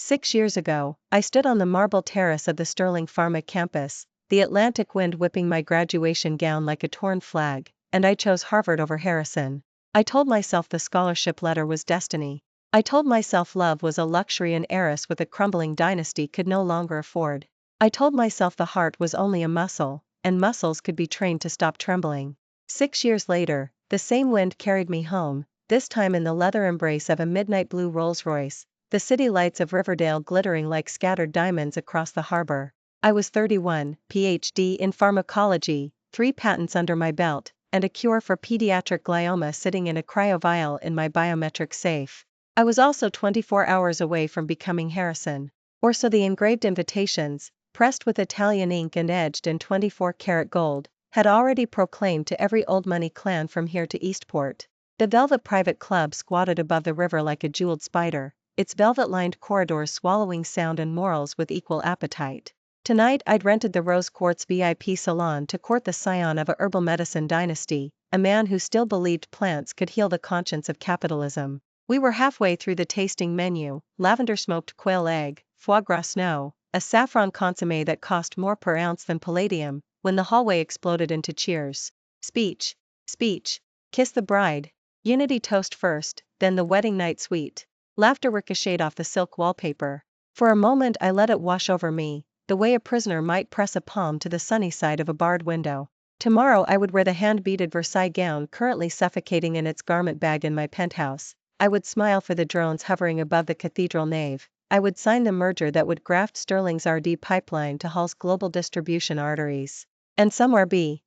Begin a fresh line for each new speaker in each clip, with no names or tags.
6 years ago, I stood on the marble terrace of the Sterling Pharma campus, the Atlantic wind whipping my graduation gown like a torn flag, and I chose Harvard over Harrison. I told myself the scholarship letter was destiny. I told myself love was a luxury an heiress with a crumbling dynasty could no longer afford. I told myself the heart was only a muscle, and muscles could be trained to stop trembling. 6 years later, the same wind carried me home, this time in the leather embrace of a midnight blue Rolls-Royce, the city lights of Riverdale glittering like scattered diamonds across the harbor. I was 31, PhD in pharmacology, 3 patents under my belt, and a cure for pediatric glioma sitting in a cryovial in my biometric safe. I was also 24 hours away from becoming Harrison. Or so the engraved invitations, pressed with Italian ink and edged in 24-karat gold, had already proclaimed to every old money clan from here to Eastport. The Velvet Private Club squatted above the river like a jeweled spider, its velvet-lined corridors swallowing sound and morals with equal appetite. Tonight I'd rented the rose quartz VIP salon to court the scion of a herbal medicine dynasty, a man who still believed plants could heal the conscience of capitalism. We were halfway through the tasting menu: lavender-smoked quail egg, foie gras snow, a saffron consommé that cost more per ounce than palladium, when the hallway exploded into cheers. Speech. Speech. Kiss the bride. Unity toast first, then the wedding night suite. Laughter ricocheted off the silk wallpaper. For a moment I let it wash over me, the way a prisoner might press a palm to the sunny side of a barred window. Tomorrow I would wear the hand-beaded Versailles gown currently suffocating in its garment bag in my penthouse. I would smile for the drones hovering above the cathedral nave. I would sign the merger that would graft Sterling's RD pipeline to Hull's global distribution arteries. And somewhere between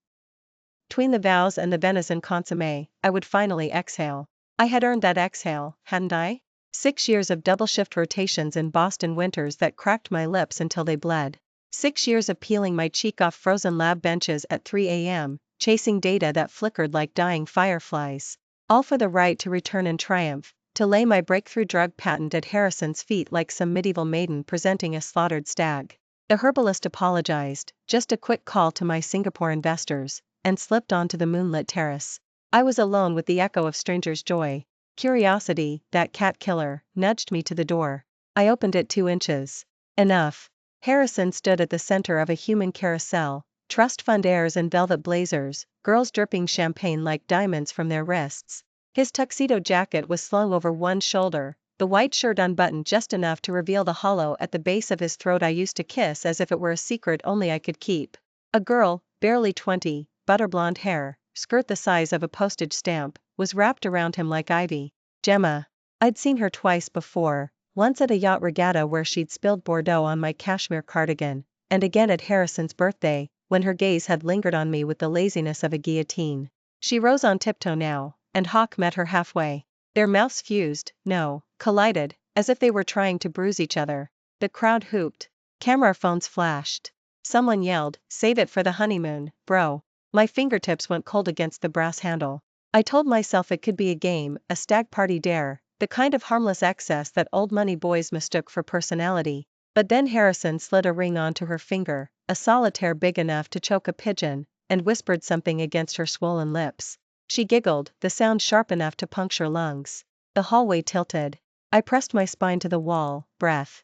the vows and the venison consommé, I would finally exhale. I had earned that exhale, hadn't I? 6 years of double-shift rotations in Boston winters that cracked my lips until they bled. 6 years of peeling my cheek off frozen lab benches at 3 a.m., chasing data that flickered like dying fireflies. All for the right to return in triumph, to lay my breakthrough drug patent at Harrison's feet like some medieval maiden presenting a slaughtered stag. The herbalist apologized, just a quick call to my Singapore investors, and slipped onto the moonlit terrace. I was alone with the echo of strangers' joy. Curiosity, that cat killer, nudged me to the door. I opened it 2 inches. Enough. Harrison stood at the center of a human carousel, trust fund heirs in velvet blazers, girls dripping champagne like diamonds from their wrists. His tuxedo jacket was slung over one shoulder, the white shirt unbuttoned just enough to reveal the hollow at the base of his throat I used to kiss as if it were a secret only I could keep. A girl, barely 20, butter-blonde hair, skirt the size of a postage stamp, was wrapped around him like ivy. Gemma. I'd seen her twice before, once at a yacht regatta where she'd spilled Bordeaux on my cashmere cardigan, and again at Harrison's birthday, when her gaze had lingered on me with the laziness of a guillotine. She rose on tiptoe now, and Hawk met her halfway. Their mouths fused, no, collided, as if they were trying to bruise each other. The crowd hooped. Camera phones flashed. Someone yelled, "Save it for the honeymoon, bro." My fingertips went cold against the brass handle. I told myself it could be a game, a stag party dare, the kind of harmless excess that old money boys mistook for personality. But then Harrison slid a ring onto her finger, a solitaire big enough to choke a pigeon, and whispered something against her swollen lips. She giggled, the sound sharp enough to puncture lungs. The hallway tilted. I pressed my spine to the wall, breath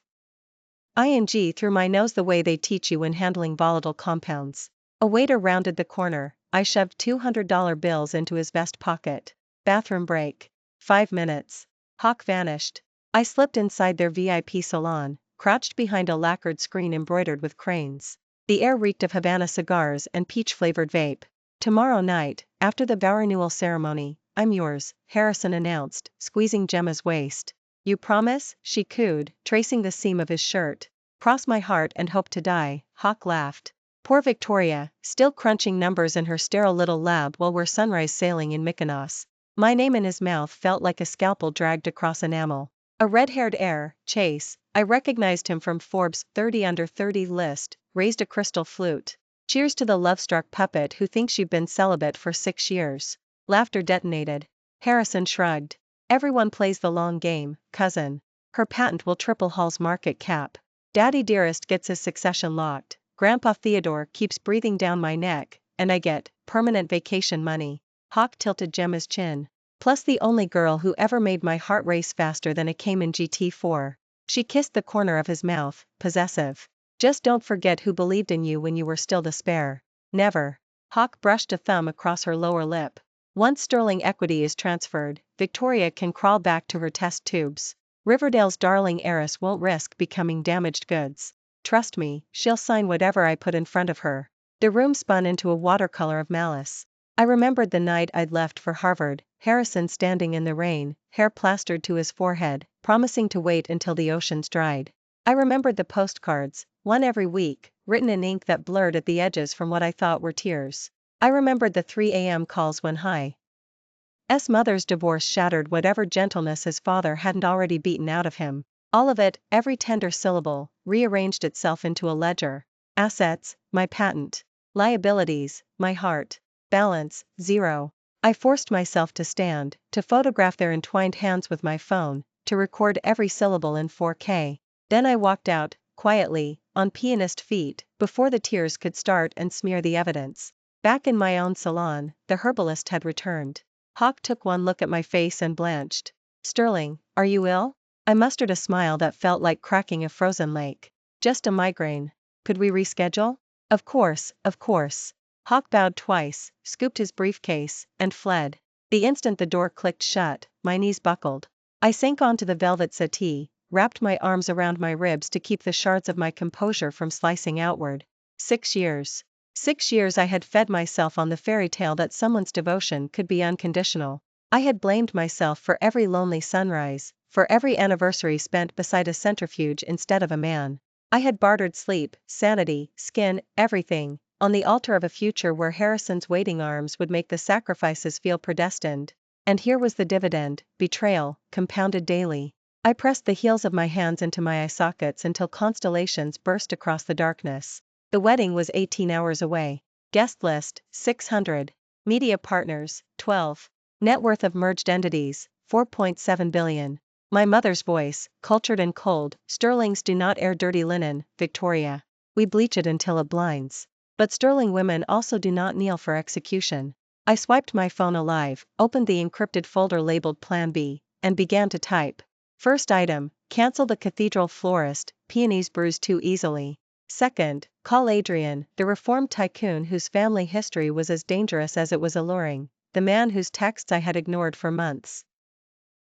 ing through my nose the way they teach you in handling volatile compounds. A waiter rounded the corner. I shoved $200 bills into his vest pocket. Bathroom break. 5 minutes. Hawk vanished. I slipped inside their VIP salon, crouched behind a lacquered screen embroidered with cranes. The air reeked of Havana cigars and peach-flavored vape. Tomorrow night, after the vow renewal ceremony, I'm yours, Harrison announced, squeezing Gemma's waist. You promise? She cooed, tracing the seam of his shirt. Cross my heart and hope to die, Hawk laughed. Poor Victoria, still crunching numbers in her sterile little lab while we're sunrise sailing in Mykonos. My name in his mouth felt like a scalpel dragged across enamel. A red-haired heir, Chase, I recognized him from Forbes' 30 Under 30 list, raised a crystal flute. Cheers to the love-struck puppet who thinks you've been celibate for 6 years. Laughter detonated. Harrison shrugged. Everyone plays the long game, cousin. Her patent will triple Hull's market cap. Daddy Dearest gets his succession locked. Grandpa Theodore keeps breathing down my neck, and I get permanent vacation money. Hawk tilted Gemma's chin. Plus the only girl who ever made my heart race faster than a Cayman GT4. She kissed the corner of his mouth, possessive. Just don't forget who believed in you when you were still the spare. Never. Hawk brushed a thumb across her lower lip. Once sterling equity is transferred, Victoria can crawl back to her test tubes. Riverdale's darling heiress won't risk becoming damaged goods. Trust me, she'll sign whatever I put in front of her. The room spun into a watercolor of malice. I remembered the night I'd left for Harvard, Harrison standing in the rain, hair plastered to his forehead, promising to wait until the oceans dried. I remembered the postcards, one every week, written in ink that blurred at the edges from what I thought were tears. I remembered the 3 a.m. calls when Hi's mother's divorce shattered whatever gentleness his father hadn't already beaten out of him. All of it, every tender syllable, rearranged itself into a ledger. Assets, my patent. Liabilities, my heart. Balance, 0. I forced myself to stand, to photograph their entwined hands with my phone, to record every syllable in 4K. Then I walked out, quietly, on pianist feet, before the tears could start and smear the evidence. Back in my own salon, the herbalist had returned. Hawk took one look at my face and blanched. Sterling, are you ill? I mustered a smile that felt like cracking a frozen lake. Just a migraine. Could we reschedule? Of course, of course. Hawk bowed twice, scooped his briefcase, and fled. The instant the door clicked shut, my knees buckled. I sank onto the velvet settee, wrapped my arms around my ribs to keep the shards of my composure from slicing outward. 6 years. 6 years I had fed myself on the fairy tale that someone's devotion could be unconditional. I had blamed myself for every lonely sunrise, for every anniversary spent beside a centrifuge instead of a man. I had bartered sleep, sanity, skin, everything, on the altar of a future where Harrison's waiting arms would make the sacrifices feel predestined. And here was the dividend, betrayal, compounded daily. I pressed the heels of my hands into my eye sockets until constellations burst across the darkness. The wedding was 18 hours away. Guest list, 600. Media partners, 12. Net worth of merged entities, 4.7 billion. My mother's voice, cultured and cold. Sterlings do not air dirty linen, Victoria. We bleach it until it blinds. But sterling women also do not kneel for execution. I swiped my phone alive, opened the encrypted folder labeled Plan B, and began to type. First item, cancel the cathedral florist, peonies bruise too easily. Second, call Adrian, the reformed tycoon whose family history was as dangerous as it was alluring, the man whose texts I had ignored for months.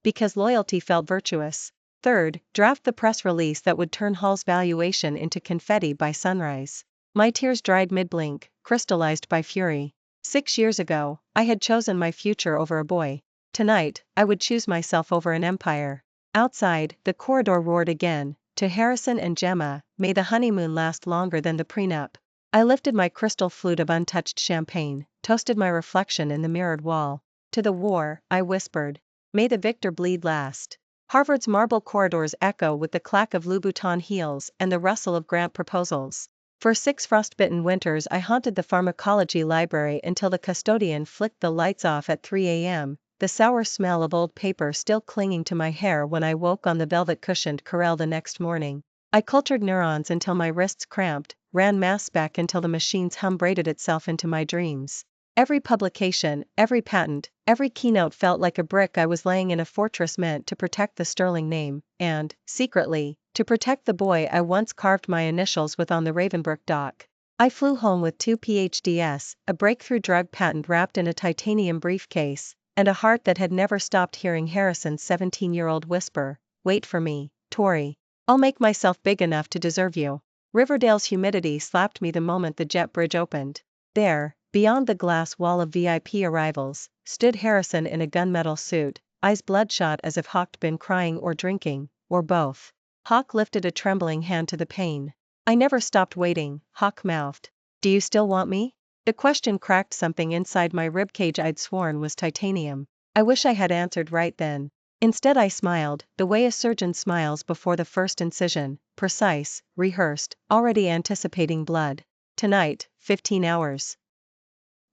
Because loyalty felt virtuous. Third, draft the press release that would turn Hall's valuation into confetti by sunrise. My tears dried mid-blink, crystallized by fury. 6 years ago, I had chosen my future over a boy. Tonight, I would choose myself over an empire. Outside, the corridor roared again. To Harrison and Gemma, may the honeymoon last longer than the prenup. I lifted my crystal flute of untouched champagne, toasted my reflection in the mirrored wall. To the war, I whispered. May the victor bleed last. Harvard's marble corridors echo with the clack of Louboutin heels and the rustle of grant proposals. For 6 frostbitten winters I haunted the pharmacology library until the custodian flicked the lights off at 3 a.m., the sour smell of old paper still clinging to my hair when I woke on the velvet-cushioned corral the next morning. I cultured neurons until my wrists cramped, ran mass spec until the machine's hum braided itself into my dreams. Every publication, every patent, every keynote felt like a brick I was laying in a fortress meant to protect the sterling name, and, secretly, to protect the boy I once carved my initials with on the Ravenbrook dock. I flew home with 2 PhDs, a breakthrough drug patent wrapped in a titanium briefcase, and a heart that had never stopped hearing Harrison's 17-year-old whisper, "Wait for me, Tori. I'll make myself big enough to deserve you." Riverdale's humidity slapped me the moment the jet bridge opened. There, beyond the glass wall of VIP arrivals, stood Harrison in a gunmetal suit, eyes bloodshot as if Hawk'd been crying or drinking, or both. Hawk lifted a trembling hand to the pane. I never stopped waiting, Hawk mouthed. Do you still want me? The question cracked something inside my ribcage I'd sworn was titanium. I wish I had answered right then. Instead I smiled, the way a surgeon smiles before the first incision, precise, rehearsed, already anticipating blood. Tonight, 15 hours.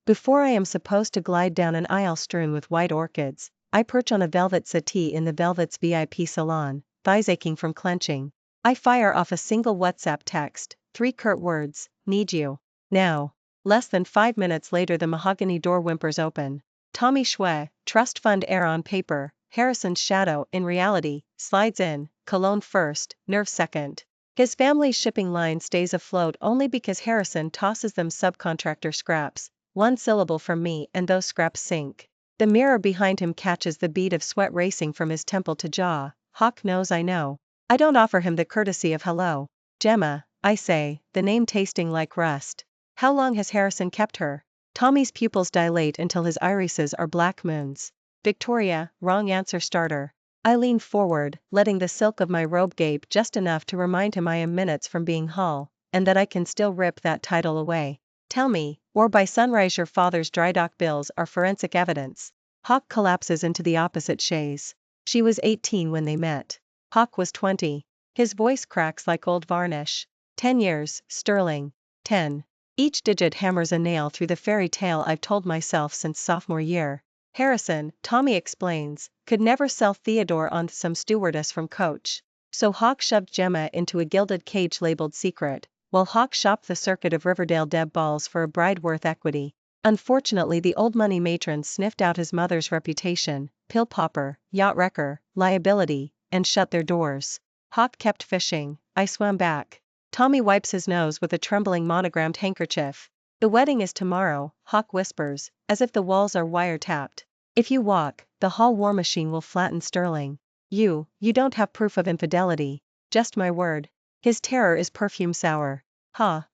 Before I am supposed to glide down an aisle strewn with white orchids, I perch on a velvet settee in the Velvet's VIP salon, thighs aching from clenching. I fire off a single WhatsApp text, 3 curt words, need you. Now. Less than 5 minutes later the mahogany door whimpers open. Tommy Schwe, trust fund heir on paper, Harrison's shadow, in reality, slides in, cologne first, nerve second. His family's shipping line stays afloat only because Harrison tosses them subcontractor scraps, one syllable from me and those scraps sink. The mirror behind him catches the bead of sweat racing from his temple to jaw. Hawk knows I know. I don't offer him the courtesy of hello, Gemma, I say, the name tasting like rust. How long has Harrison kept her? Tommy's pupils dilate until his irises are black moons. Victoria, wrong answer starter. I lean forward, letting the silk of my robe gape just enough to remind him I am minutes from being Hull, and that I can still rip that title away. Tell me, or by sunrise your father's dry dock bills are forensic evidence. Hawk collapses into the opposite chaise. She was 18 when they met. Hawk was 20. His voice cracks like old varnish. 10 years, Sterling. 10. Each digit hammers a nail through the fairy tale I've told myself since sophomore year. Harrison, Tommy explains, could never sell Theodore on some stewardess from Coach. So Hawk shoved Gemma into a gilded cage labeled secret, while Hawk shopped the circuit of Riverdale Deb balls for a bride worth equity. Unfortunately the old money matron sniffed out his mother's reputation, pill popper, yacht wrecker, liability, and shut their doors. Hawk kept fishing, I swam back. Tommy wipes his nose with a trembling monogrammed handkerchief. The wedding is tomorrow, Hawk whispers, as if the walls are wiretapped. If you walk, the Hall war machine will flatten Sterling. You don't have proof of infidelity. Just my word. His terror is perfume sour. Ha.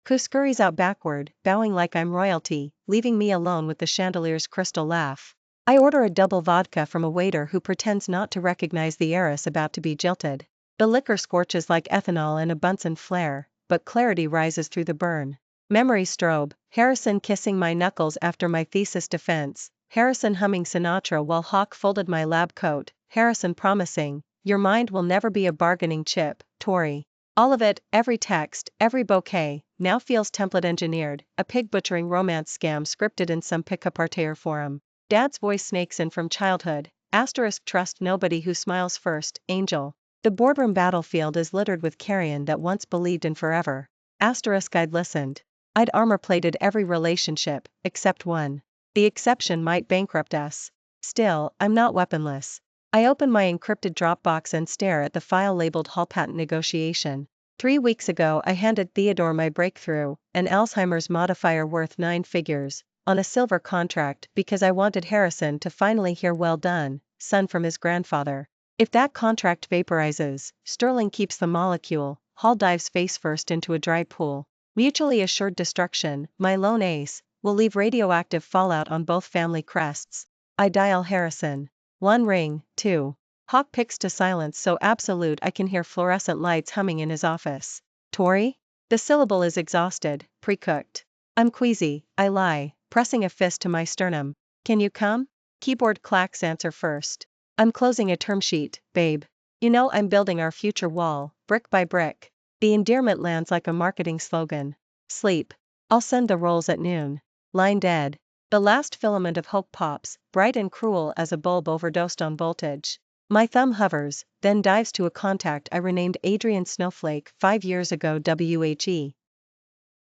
Who scurries out backward, bowing like I'm royalty, leaving me alone with the chandelier's crystal laugh. I order a double vodka from a waiter who pretends not to recognize the heiress about to be jilted. The liquor scorches like ethanol in a Bunsen flare, but clarity rises through the burn. Memory strobe, Harrison kissing my knuckles after my thesis defense, Harrison humming Sinatra while Hawk folded my lab coat, Harrison promising, your mind will never be a bargaining chip, Tory. All of it, every text, every bouquet, now feels template engineered, a pig butchering romance scam scripted in some pick-a-parterre forum. Dad's voice snakes in from childhood, asterisk trust nobody who smiles first, angel. The boardroom battlefield is littered with carrion that once believed in forever. Asterisk I'd listened. I'd armor-plated every relationship, except one. The exception might bankrupt us. Still, I'm not weaponless. I open my encrypted Dropbox and stare at the file labeled Hall patent negotiation. 3 weeks ago I handed Theodore my breakthrough, an Alzheimer's modifier worth 9 figures, on a silver contract because I wanted Harrison to finally hear well done, son from his grandfather. If that contract vaporizes, Sterling keeps the molecule, Hall dives face first into a dry pool. Mutually assured destruction, my lone ace, will leave radioactive fallout on both family crests. I dial Harrison. 1 ring, 2. Hawk picks to silence so absolute I can hear fluorescent lights humming in his office. Tory? The syllable is exhausted, pre-cooked. I'm queasy, I lie, pressing a fist to my sternum. Can you come? Keyboard clacks answer first. I'm closing a term sheet, babe. You know I'm building our future wall, brick by brick. The endearment lands like a marketing slogan. Sleep. I'll send the rolls at noon. Line dead. The last filament of hope pops, bright and cruel as a bulb overdosed on voltage. My thumb hovers, then dives to a contact I renamed Adrian Snowflake 5 years ago WHE.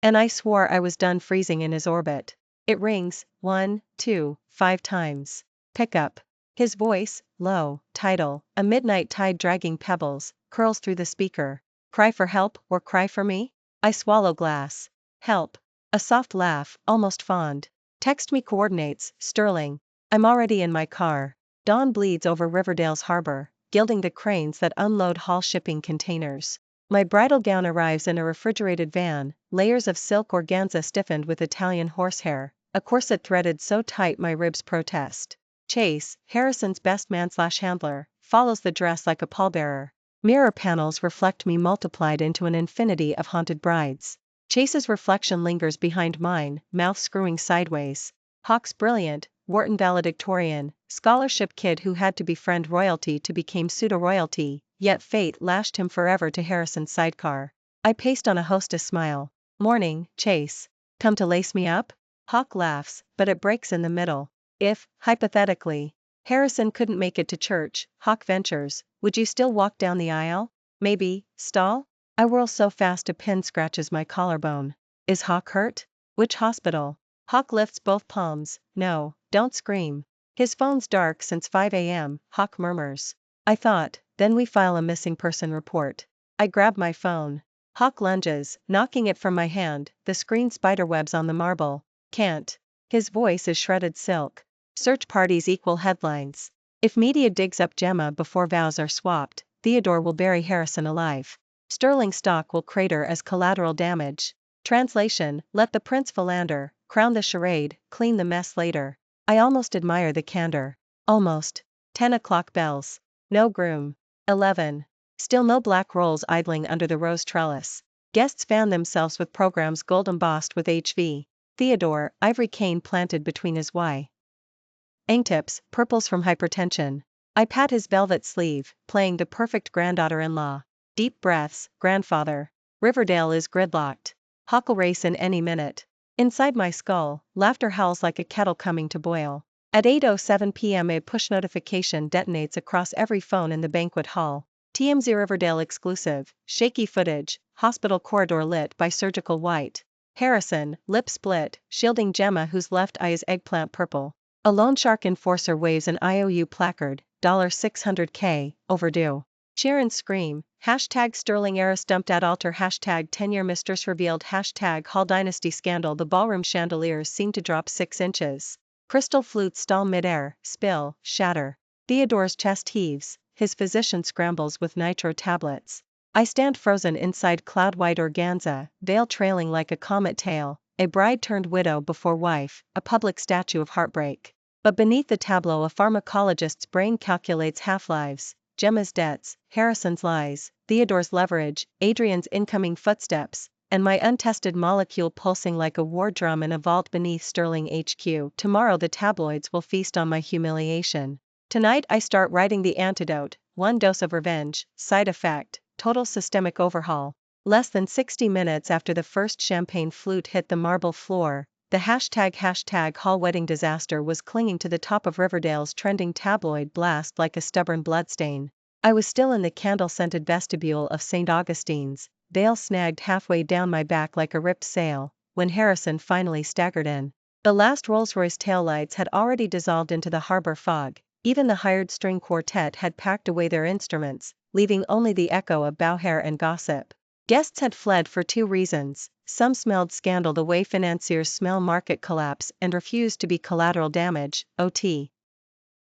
And I swore I was done freezing in his orbit. It rings, 1, 2, 5 times. Pick up. His voice, low, tidal, a midnight tide dragging pebbles, curls through the speaker. Cry for help or cry for me? I swallow glass. Help. A soft laugh, almost fond. Text me coordinates, Sterling. I'm already in my car. Dawn bleeds over Riverdale's harbor, gilding the cranes that unload Hall shipping containers. My bridal gown arrives in a refrigerated van, layers of silk organza stiffened with Italian horsehair, a corset threaded so tight my ribs protest. Chase, Harrison's best man/handler, follows the dress like a pallbearer. Mirror panels reflect me multiplied into an infinity of haunted brides. Chase's reflection lingers behind mine, mouth screwing sideways. Hawk's brilliant, Wharton valedictorian, scholarship kid who had to befriend royalty to become pseudo-royalty, yet fate lashed him forever to Harrison's sidecar. I paste on a hostess smile. Morning, Chase. Come to lace me up? Hawk laughs, but it breaks in the middle. If, hypothetically, Harrison couldn't make it to church, Hawk ventures, would you still walk down the aisle? Maybe, stall? I whirl so fast a pin scratches my collarbone. Is Hawk hurt? Which hospital? Hawk lifts both palms. No, don't scream. His phone's dark since 5 a.m., Hawk murmurs. I thought, then we file a missing person report. I grab my phone. Hawk lunges, knocking it from my hand, the screen spiderwebs on the marble. Can't. His voice is shredded silk. Search parties equal headlines. If media digs up Gemma before vows are swapped, Theodore will bury Harrison alive. Sterling stock will crater as collateral damage. Translation, let the prince philander, crown the charade, clean the mess later. I almost admire the candor. Almost. 10 o'clock bells. No groom. 11. Still no black rolls idling under the rose trellis. Guests fan themselves with programs gold embossed with HV. Theodore, ivory cane planted between his wingtips, purples from hypertension. I pat his velvet sleeve, playing the perfect granddaughter-in-law. Deep breaths, grandfather. Riverdale is gridlocked. Hawk'll race in any minute. Inside my skull, laughter howls like a kettle coming to boil. At 8:07 p.m. a push notification detonates across every phone in the banquet hall. TMZ Riverdale exclusive, shaky footage, hospital corridor lit by surgical white. Harrison, lip split, shielding Gemma whose left eye is eggplant purple. A loan shark enforcer waves an IOU placard, $600K, overdue. Cheer and scream, hashtag Sterling heiress dumped at altar, hashtag 10-year mistress revealed, hashtag Hall dynasty scandal. The ballroom chandeliers seem to drop 6 inches. Crystal flutes stall midair, spill, shatter. Theodore's chest heaves, his physician scrambles with nitro tablets. I stand frozen inside cloud-white organza, veil trailing like a comet tail, a bride turned widow before wife, a public statue of heartbreak. But beneath the tableau a pharmacologist's brain calculates half-lives. Gemma's debts, Harrison's lies, Theodore's leverage, Adrian's incoming footsteps, and my untested molecule pulsing like a war drum in a vault beneath Sterling HQ. Tomorrow the tabloids will feast on my humiliation. Tonight I start writing the antidote, 1 dose of revenge, side effect, total systemic overhaul. Less than 60 minutes after the first champagne flute hit the marble floor, the hashtag Hall wedding disaster was clinging to the top of Riverdale's trending tabloid blast like a stubborn bloodstain. I was still in the candle-scented vestibule of St. Augustine's, veil snagged halfway down my back like a ripped sail, when Harrison finally staggered in. The last Rolls-Royce taillights had already dissolved into the harbor fog, even the hired string quartet had packed away their instruments, leaving only the echo of bow hair and gossip. Guests had fled for 2 reasons. Some smelled scandal the way financiers smell market collapse and refused to be collateral damage, OT.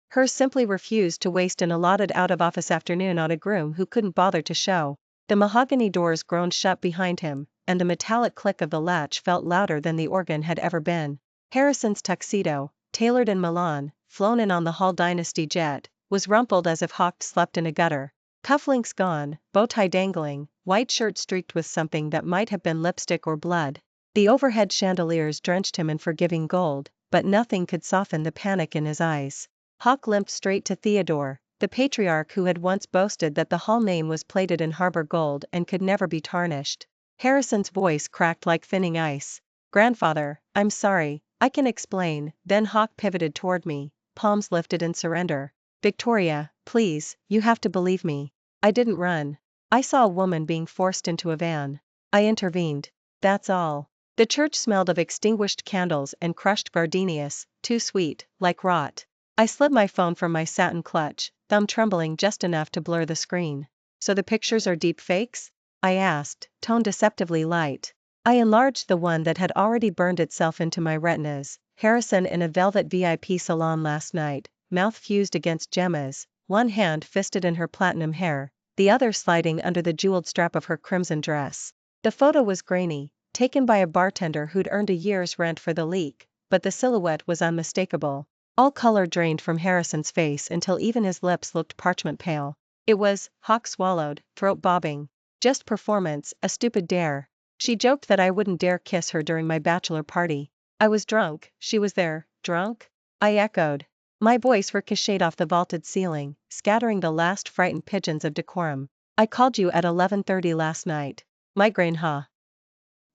Hers simply refused to waste an allotted out-of-office afternoon on a groom who couldn't bother to show. The mahogany doors groaned shut behind him, and the metallic click of the latch felt louder than the organ had ever been. Harrison's tuxedo, tailored in Milan, flown in on the Hall dynasty jet, was rumpled as if Hawk slept in a gutter. Cufflinks gone, bow tie dangling, white shirt streaked with something that might have been lipstick or blood. The overhead chandeliers drenched him in forgiving gold, but nothing could soften the panic in his eyes. Hawk limped straight to Theodore, the patriarch who had once boasted that the Hall name was plated in harbor gold and could never be tarnished. Harrison's voice cracked like thinning ice. Grandfather, I'm sorry, I can explain. Then Hawk pivoted toward me, palms lifted in surrender. Victoria, please, you have to believe me. I didn't run. I saw a woman being forced into a van. I intervened. That's all. The church smelled of extinguished candles and crushed gardenias, too sweet, like rot. I slid my phone from my satin clutch, thumb trembling just enough to blur the screen. So the pictures are deep fakes? I asked, tone deceptively light. I enlarged the one that had already burned itself into my retinas. Harrison in a velvet VIP salon last night, mouth fused against Gemma's, one hand fisted in her platinum hair, the other sliding under the jeweled strap of her crimson dress. The photo was grainy, taken by a bartender who'd earned a year's rent for the leak, but the silhouette was unmistakable. All color drained from Harrison's face until even his lips looked parchment pale. It was, Hawk swallowed, throat bobbing. Just performance, a stupid dare. She joked that I wouldn't dare kiss her during my bachelor party. I was drunk, she was there, drunk? I echoed. My voice ricocheted off the vaulted ceiling, scattering the last frightened pigeons of decorum. I called you at 11:30 last night. Migraine, huh?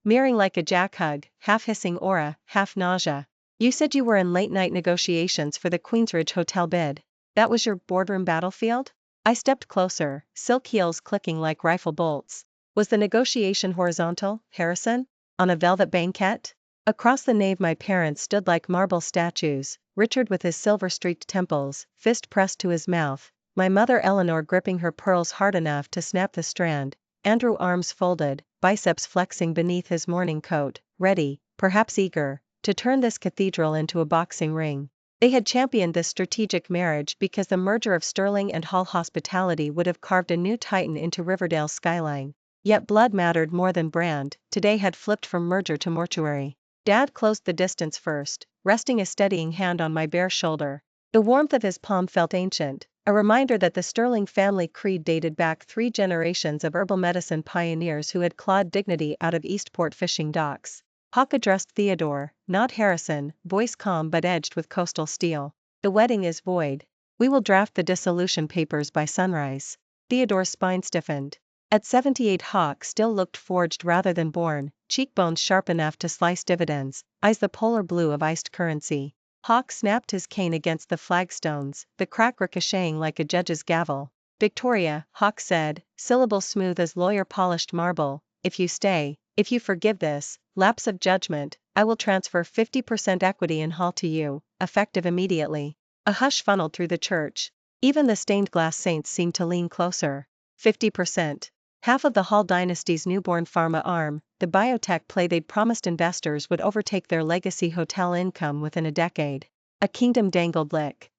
Mirroring like a jack hug, half hissing aura, half nausea. You said you were in late-night negotiations for the Queensridge Hotel bid. That was your boardroom battlefield? I stepped closer, silk heels clicking like rifle bolts. Was the negotiation horizontal, Harrison? On a velvet banquette? Across the nave my parents stood like marble statues, Richard with his silver-streaked temples, fist pressed to his mouth, my mother Eleanor gripping her pearls hard enough to snap the strand, Andrew arms folded, biceps flexing beneath his morning coat, ready, perhaps eager, to turn this cathedral into a boxing ring. They had championed this strategic marriage because the merger of Sterling and Hall hospitality would have carved a new titan into Riverdale's skyline. Yet blood mattered more than brand, today had flipped from merger to mortuary. Dad closed the distance first, resting a steadying hand on my bare shoulder. The warmth of his palm felt ancient, a reminder that the Sterling family creed dated back 3 generations of herbal medicine pioneers who had clawed dignity out of Eastport fishing docks. Hawk addressed Theodore, not Harrison, voice calm but edged with coastal steel. The wedding is void. We will draft the dissolution papers by sunrise. Theodore's spine stiffened. At 78 Hawk still looked forged rather than born, cheekbones sharp enough to slice dividends, eyes the polar blue of iced currency. Hawk snapped his cane against the flagstones, the crack ricocheting like a judge's gavel. Victoria, Hawk said, syllable smooth as lawyer-polished marble, if you stay, if you forgive this lapse of judgment, I will transfer 50% equity in Hall to you, effective immediately. A hush funneled through the church. Even the stained glass saints seemed to lean closer. 50%. Half of the Hall dynasty's newborn pharma arm, the biotech play they'd promised investors would overtake their legacy hotel income within a decade. A kingdom dangled lick.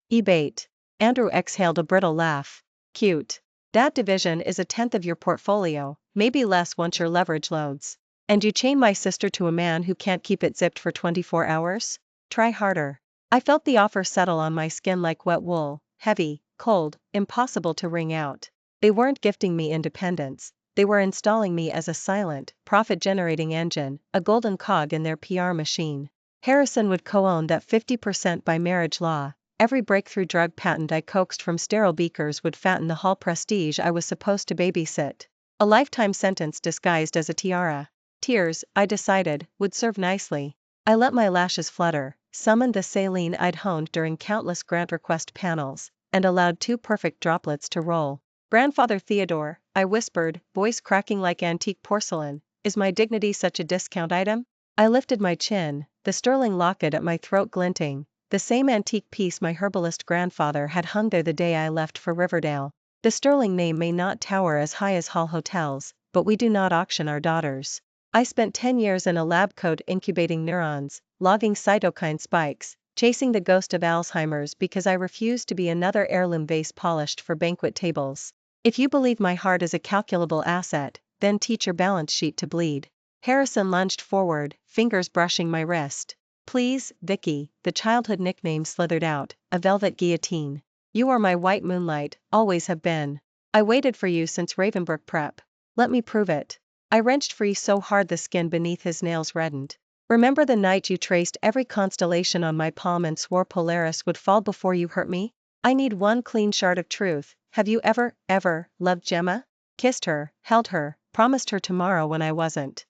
E-bait. Andrew exhaled a brittle laugh. Cute. That division is 1/10 of your portfolio, maybe less once your leverage loads. And you chain my sister to a man who can't keep it zipped for 24 hours? Try harder. I felt the offer settle on my skin like wet wool, heavy, cold, impossible to wring out. They weren't gifting me independence, they were installing me as a silent, profit-generating engine, a golden cog in their PR machine. Harrison would co-own that 50% by marriage law. Every breakthrough drug patent I coaxed from sterile beakers would fatten the Hall prestige I was supposed to babysit. A lifetime sentence disguised as a tiara. Tears, I decided, would serve nicely. I let my lashes flutter, summoned the saline I'd honed during countless grant request panels, and allowed 2 perfect droplets to roll. Grandfather Theodore, I whispered, voice cracking like antique porcelain, is my dignity such a discount item? I lifted my chin, the sterling locket at my throat glinting, the same antique piece my herbalist grandfather had hung there the day I left for Riverdale. The Sterling name may not tower as high as Hall hotels, but we do not auction our daughters. I spent 10 years in a lab coat incubating neurons, logging cytokine spikes, chasing the ghost of Alzheimer's because I refused to be another heirloom vase polished for banquet tables. If you believe my heart is a calculable asset, then teach your balance sheet to bleed. Harrison lunged forward, fingers brushing my wrist. Please, Vicky, the childhood nickname slithered out, a velvet guillotine. You are my white moonlight, always have been. I waited for you since Ravenbrook Prep. Let me prove it. I wrenched free so hard the skin beneath his nails reddened. Remember the night you traced every constellation on my palm and swore Polaris would fall before you hurt me? I need one clean shard of truth. Have you ever, loved Gemma? Kissed her, held her, promised her tomorrow when I wasn't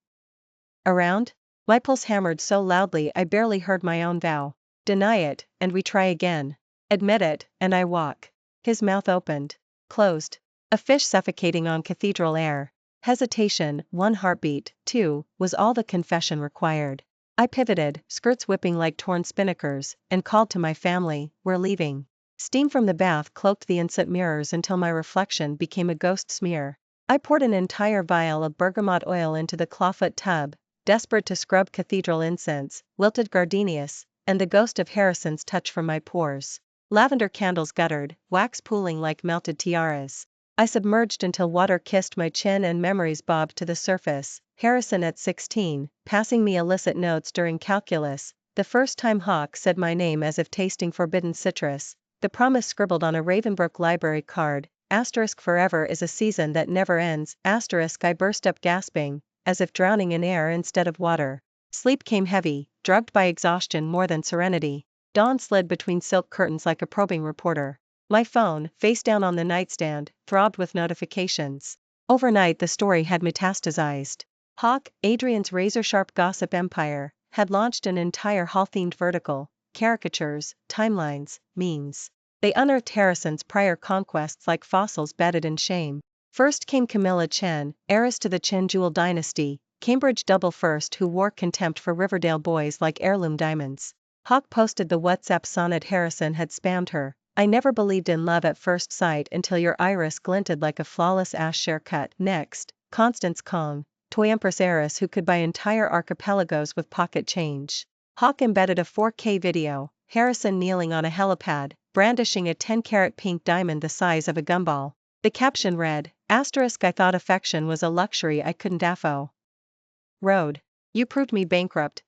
around? My pulse hammered so loudly I barely heard my own vow. Deny it, and we try again. Admit it, and I walk. His mouth opened. Closed. A fish suffocating on cathedral air. Hesitation, 1 heartbeat, 2, was all the confession required. I pivoted, skirts whipping like torn spinnakers, and called to my family, we're leaving. Steam from the bath cloaked the inset mirrors until my reflection became a ghost smear. I poured an entire vial of bergamot oil into the clawfoot tub, desperate to scrub cathedral incense, wilted gardenias, and the ghost of Harrison's touch from my pores. Lavender candles guttered, wax pooling like melted tiaras. I submerged until water kissed my chin and memories bobbed to the surface. Harrison at 16, passing me illicit notes during calculus, the first time Hawk said my name as if tasting forbidden citrus, the promise scribbled on a Ravenbrook library card, asterisk forever is a season that never ends, asterisk I burst up gasping, as if drowning in air instead of water. Sleep came heavy, drugged by exhaustion more than serenity. Dawn slid between silk curtains like a probing reporter. My phone, face down on the nightstand, throbbed with notifications. Overnight the story had metastasized. Hawk, Adrian's razor-sharp gossip empire, had launched an entire Hall-themed vertical, caricatures, timelines, memes. They unearthed Harrison's prior conquests like fossils bedded in shame. First came Camilla Chen, heiress to the Chen Jewel dynasty, Cambridge double first who wore contempt for Riverdale boys like heirloom diamonds. Hawk posted the WhatsApp sonnet Harrison had spammed her. I never believed in love at first sight until your iris glinted like a flawless ash haircut. Next, Constance Kong, toy empress heiress who could buy entire archipelagos with pocket change. Hawk embedded a 4K video, Harrison kneeling on a helipad, brandishing a 10-carat pink diamond the size of a gumball. The caption read, I thought affection was a luxury I couldn't afford. You proved me bankrupt.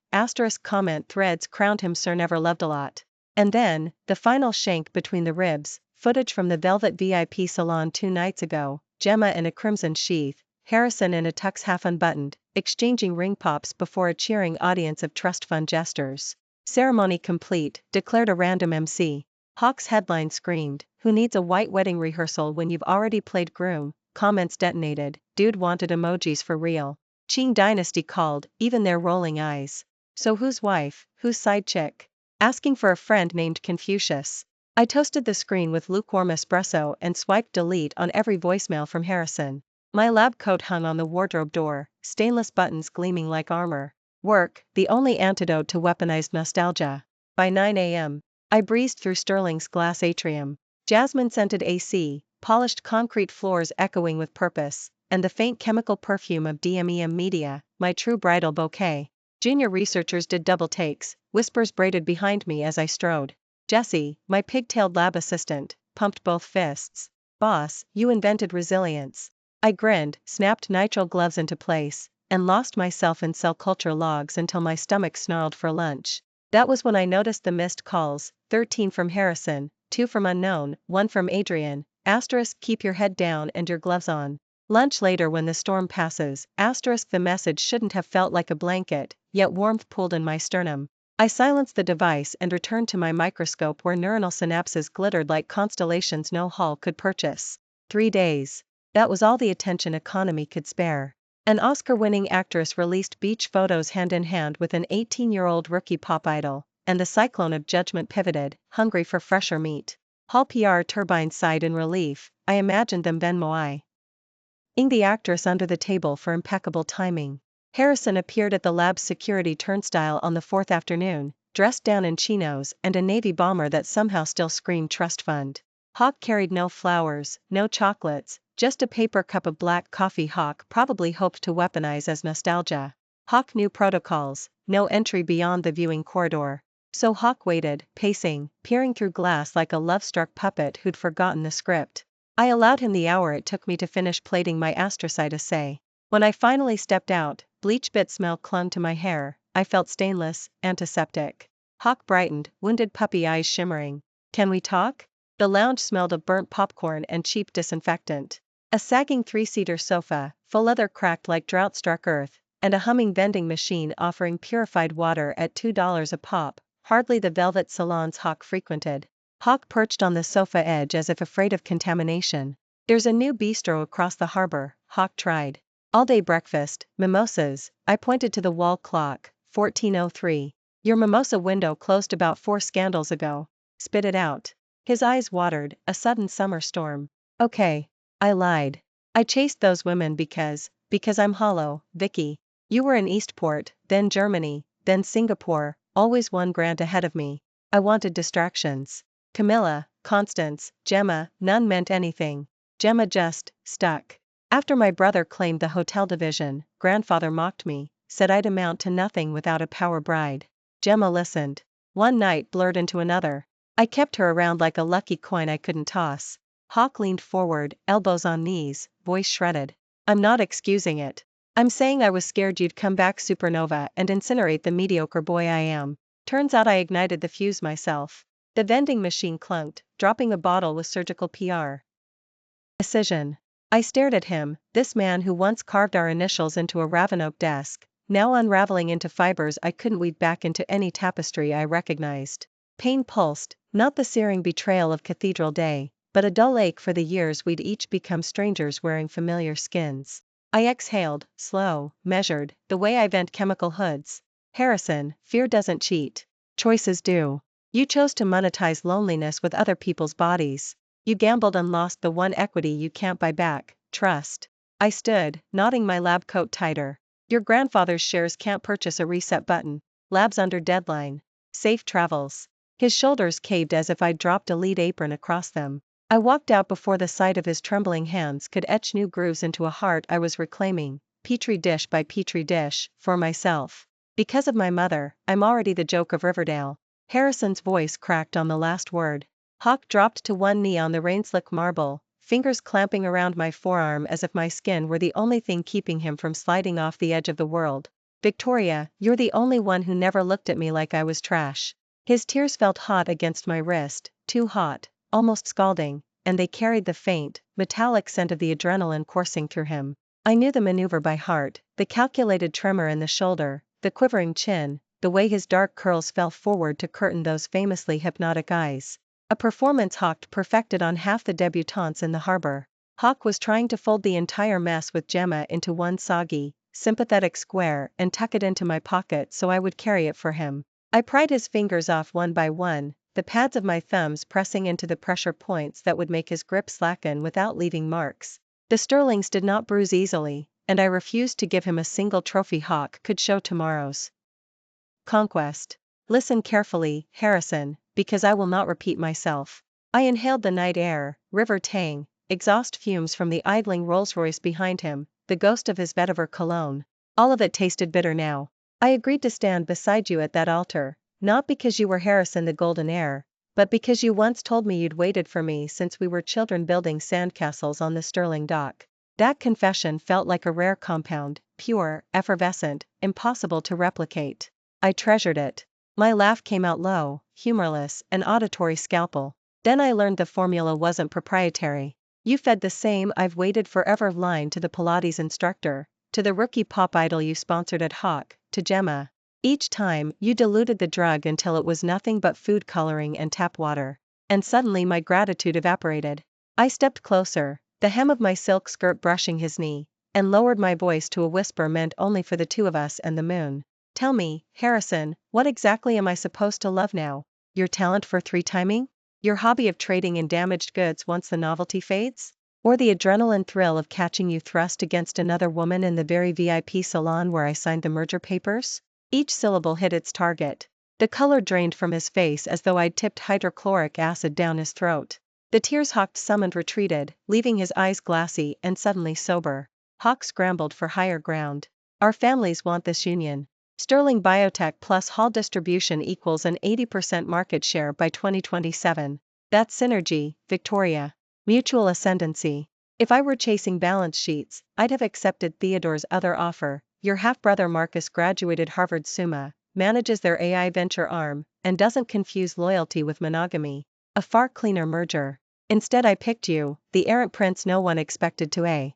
Comment threads crowned him Sir Never Loved a Lot. And then, the final shank between the ribs, footage from the Velvet VIP salon 2 nights ago, Gemma in a crimson sheath, Harrison in a tux half unbuttoned, exchanging ring pops before a cheering audience of trust fund jesters. Ceremony complete, declared a random MC. Hawk's headline screamed, who needs a white wedding rehearsal when you've already played groom? Comments detonated, dude wanted emojis for real. Qing Dynasty called, even their rolling eyes. So whose wife, whose side chick? Asking for a friend named Confucius. I toasted the screen with lukewarm espresso and swiped delete on every voicemail from Harrison. My lab coat hung on the wardrobe door, stainless buttons gleaming like armor. Work, the only antidote to weaponized nostalgia. By 9 a.m., I breezed through Sterling's glass atrium. Jasmine-scented AC, polished concrete floors echoing with purpose, and the faint chemical perfume of DMEM Media, my true bridal bouquet. Junior researchers did double takes, whispers braided behind me as I strode. Jessie, my pigtailed lab assistant, pumped both fists. Boss, you invented resilience. I grinned, snapped nitrile gloves into place, and lost myself in cell culture logs until my stomach snarled for lunch. That was when I noticed the missed calls, 13 from Harrison, 2 from unknown, 1 from Adrian, keep your head down and your gloves on. Lunch later when the storm passes, the message shouldn't have felt like a blanket, yet warmth pooled in my sternum. I silenced the device and returned to my microscope where neuronal synapses glittered like constellations no hall could purchase. 3 days. That was all the attention economy could spare. An Oscar-winning actress released beach photos hand-in-hand with an 18-year-old rookie pop idol, and the cyclone of judgment pivoted, hungry for fresher meat. Hall PR turbines sighed in relief, I imagined them Venmoing the actress under the table for impeccable timing. Harrison appeared at the lab's security turnstile on the 4th afternoon, dressed down in chinos and a navy bomber that somehow still screamed trust fund. Hawk carried no flowers, no chocolates, just a paper cup of black coffee Hawk probably hoped to weaponize as nostalgia. Hawk knew protocols, no entry beyond the viewing corridor. So Hawk waited, pacing, peering through glass like a love-struck puppet who'd forgotten the script. I allowed him the hour it took me to finish plating my astrocyte assay. When I finally stepped out, bleach bit smell clung to my hair. I felt stainless, antiseptic. Hawk brightened, wounded puppy eyes shimmering. Can we talk? The lounge smelled of burnt popcorn and cheap disinfectant. A sagging 3-seater sofa, faux leather cracked like drought-struck earth, and a humming vending machine offering purified water at $2 a pop, hardly the velvet salons Hawk frequented. Hawk perched on the sofa edge as if afraid of contamination. There's a new bistro across the harbor, Hawk tried. All-day breakfast, mimosas. I pointed to the wall clock, 14:03. Your mimosa window closed about 4 scandals ago. Spit it out. His eyes watered, a sudden summer storm. Okay. I lied. I chased those women because I'm hollow, Vicky. You were in Eastport, then Germany, then Singapore, always 1 grand ahead of me. I wanted distractions. Camilla, Constance, Gemma, none meant anything. Gemma just stuck. After my brother claimed the hotel division, grandfather mocked me, said I'd amount to nothing without a power bride. Gemma listened. One night blurred into another. I kept her around like a lucky coin I couldn't toss. Hawk leaned forward, elbows on knees, voice shredded. I'm not excusing it. I'm saying I was scared you'd come back supernova and incinerate the mediocre boy I am. Turns out I ignited the fuse myself. The vending machine clunked, dropping a bottle with surgical PR. Precision. I stared at him, this man who once carved our initials into a Ravenoak desk, now unraveling into fibers I couldn't weave back into any tapestry I recognized. Pain pulsed, not the searing betrayal of Cathedral Day, but a dull ache for the years we'd each become strangers wearing familiar skins. I exhaled, slow, measured, the way I vent chemical hoods. Harrison, fear doesn't cheat. Choices do. You chose to monetize loneliness with other people's bodies. You gambled and lost the one equity you can't buy back, trust. I stood, knotting my lab coat tighter. Your grandfather's shares can't purchase a reset button. Labs under deadline. Safe travels. His shoulders caved as if I'd dropped a lead apron across them. I walked out before the sight of his trembling hands could etch new grooves into a heart I was reclaiming, petri dish by petri dish, for myself. Because of my mother, I'm already the joke of Riverdale. Harrison's voice cracked on the last word. Hawk dropped to one knee on the rain-slick marble, fingers clamping around my forearm as if my skin were the only thing keeping him from sliding off the edge of the world. Victoria, you're the only one who never looked at me like I was trash. His tears felt hot against my wrist, too hot, almost scalding, and they carried the faint, metallic scent of the adrenaline coursing through him. I knew the maneuver by heart, the calculated tremor in the shoulder, the quivering chin, the way his dark curls fell forward to curtain those famously hypnotic eyes. A performance Hawk perfected on half the debutantes in the harbor. Hawk was trying to fold the entire mess with Gemma into one soggy, sympathetic square and tuck it into my pocket so I would carry it for him. I pried his fingers off one by one, the pads of my thumbs pressing into the pressure points that would make his grip slacken without leaving marks. The Sterlings did not bruise easily, and I refused to give him a single trophy Hawk could show tomorrow's conquest. Listen carefully, Harrison, because I will not repeat myself. I inhaled the night air, river tang, exhaust fumes from the idling Rolls-Royce behind him, the ghost of his vetiver cologne. All of it tasted bitter now. I agreed to stand beside you at that altar, not because you were Harrison the golden heir, but because you once told me you'd waited for me since we were children building sandcastles on the Sterling dock. That confession felt like a rare compound, pure, effervescent, impossible to replicate. I treasured it. My laugh came out low, humorless, an auditory scalpel. Then I learned the formula wasn't proprietary. You fed the same "I've waited forever" line to the Pilates instructor, to the rookie pop idol you sponsored at Hawk, to Gemma. Each time, you diluted the drug until it was nothing but food coloring and tap water. And suddenly my gratitude evaporated. I stepped closer, the hem of my silk skirt brushing his knee, and lowered my voice to a whisper meant only for the two of us and the moon. Tell me, Harrison, what exactly am I supposed to love now? Your talent for three-timing? Your hobby of trading in damaged goods once the novelty fades? Or the adrenaline thrill of catching you thrust against another woman in the very VIP salon where I signed the merger papers? Each syllable hit its target. The color drained from his face as though I'd tipped hydrochloric acid down his throat. The tears Hawk summoned retreated, leaving his eyes glassy and suddenly sober. Hawk scrambled for higher ground. Our families want this union. Sterling Biotech plus Hall distribution equals an 80% market share by 2027. That's synergy, Victoria. Mutual ascendancy. If I were chasing balance sheets, I'd have accepted Theodore's other offer. Your half-brother Marcus graduated Harvard Summa, manages their AI venture arm, and doesn't confuse loyalty with monogamy. A far cleaner merger. Instead I picked you, the errant prince no one expected to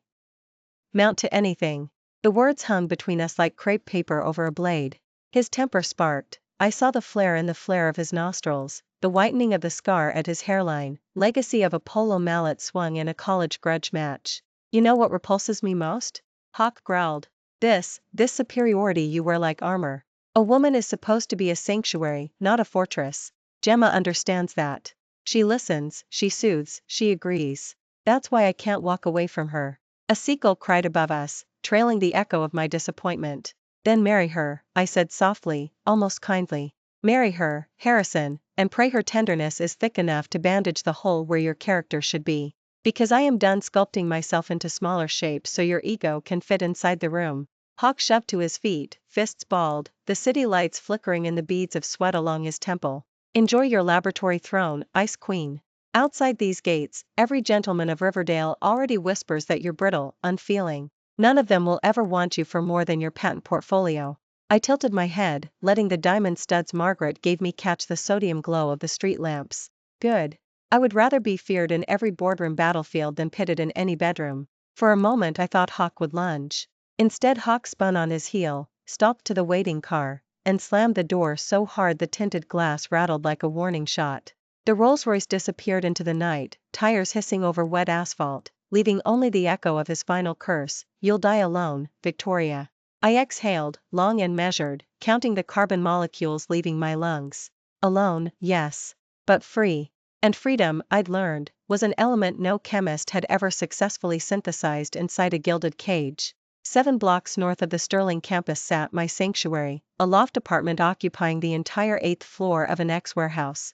mount to anything. The words hung between us like crepe paper over a blade. His temper sparked. I saw the flare in the flare of his nostrils, the whitening of the scar at his hairline, legacy of a polo mallet swung in a college grudge match. You know what repulses me most? Hawk growled. This superiority you wear like armor. A woman is supposed to be a sanctuary, not a fortress. Gemma understands that. She listens, she soothes, she agrees. That's why I can't walk away from her. A seagull cried above us, trailing the echo of my disappointment. Then marry her, I said softly, almost kindly. Marry her, Harrison, and pray her tenderness is thick enough to bandage the hole where your character should be. Because I am done sculpting myself into smaller shapes so your ego can fit inside the room. Hawk shoved to his feet, fists balled, the city lights flickering in the beads of sweat along his temple. Enjoy your laboratory throne, Ice Queen. Outside these gates, every gentleman of Riverdale already whispers that you're brittle, unfeeling. None of them will ever want you for more than your patent portfolio. I tilted my head, letting the diamond studs Margaret gave me catch the sodium glow of the street lamps. Good. I would rather be feared in every boardroom battlefield than pitied in any bedroom. For a moment I thought Hawk would lunge. Instead Hawk spun on his heel, stalked to the waiting car, and slammed the door so hard the tinted glass rattled like a warning shot. The Rolls-Royce disappeared into the night, tires hissing over wet asphalt, leaving only the echo of his final curse, "You'll die alone, Victoria." I exhaled, long and measured, counting the carbon molecules leaving my lungs. Alone, yes. But free. And freedom, I'd learned, was an element no chemist had ever successfully synthesized inside a gilded cage. 7 blocks north of the Sterling campus sat my sanctuary, a loft apartment occupying the entire 8th floor of an ex-warehouse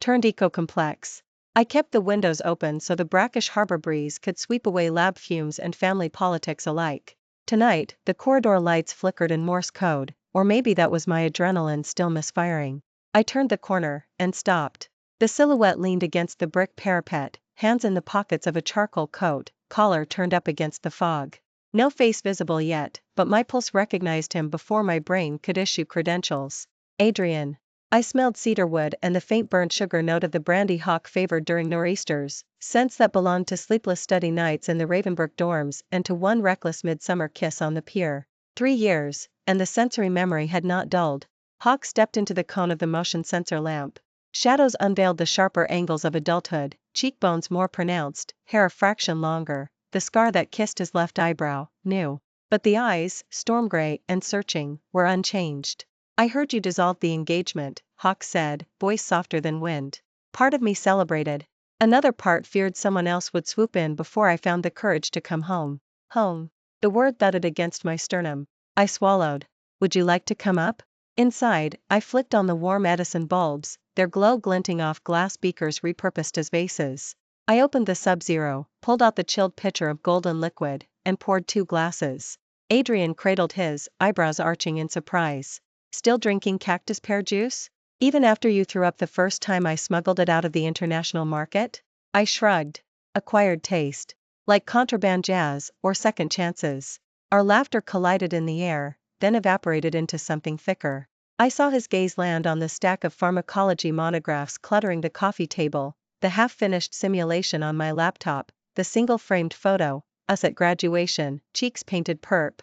turned eco-complex. I kept the windows open so the brackish harbor breeze could sweep away lab fumes and family politics alike. Tonight, the corridor lights flickered in Morse code, or maybe that was my adrenaline still misfiring. I turned the corner, and stopped. The silhouette leaned against the brick parapet, hands in the pockets of a charcoal coat, collar turned up against the fog. No face visible yet, but my pulse recognized him before my brain could issue credentials. Adrian. I smelled cedarwood and the faint burnt sugar note of the brandy Hawk favored during nor'easters, scents that belonged to sleepless study nights in the Ravenbrook dorms and to one reckless midsummer kiss on the pier. 3 years, and the sensory memory had not dulled. Hawk stepped into the cone of the motion sensor lamp. Shadows unveiled the sharper angles of adulthood, cheekbones more pronounced, hair a fraction longer. The scar that kissed his left eyebrow, new. But the eyes, storm gray and searching, were unchanged. I heard you dissolved the engagement, Hawk said, voice softer than wind. Part of me celebrated. Another part feared someone else would swoop in before I found the courage to come home. Home. The word thudded against my sternum. I swallowed. Would you like to come up? Inside, I flicked on the warm Edison bulbs, their glow glinting off glass beakers repurposed as vases. I opened the Sub-Zero, pulled out the chilled pitcher of golden liquid, and poured 2 glasses. Adrian cradled his, eyebrows arching in surprise. Still drinking cactus pear juice? Even after you threw up the first time I smuggled it out of the international market? I shrugged. Acquired taste. Like contraband jazz, or second chances. Our laughter collided in the air, then evaporated into something thicker. I saw his gaze land on the stack of pharmacology monographs cluttering the coffee table, the half-finished simulation on my laptop, the single-framed photo, us at graduation, cheeks painted perp.